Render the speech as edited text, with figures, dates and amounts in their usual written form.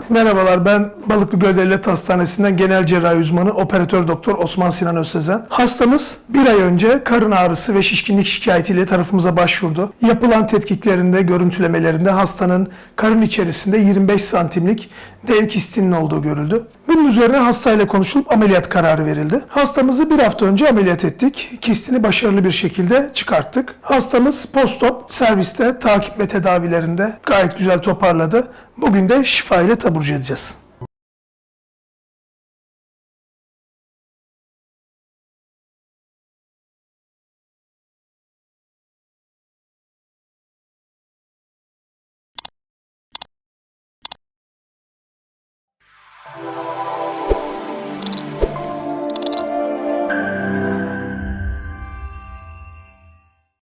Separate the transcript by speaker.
Speaker 1: Merhabalar, ben Balıklıgöl Devlet Hastanesi'nden genel cerrahi uzmanı operatör doktor Osman Sinan Özsezen. Hastamız bir ay önce karın ağrısı ve şişkinlik şikayetiyle tarafımıza başvurdu. Yapılan tetkiklerinde, görüntülemelerinde hastanın karın içerisinde 25 santimlik dev kistinin olduğu görüldü. Bunun üzerine hastayla konuşulup ameliyat kararı verildi. Hastamızı bir hafta önce ameliyat ettik. Kistini başarılı bir şekilde çıkarttık. Hastamız post-op serviste takip ve tedavilerinde gayet güzel toparladı. Bugün de şifa ile taburcu edeceğiz.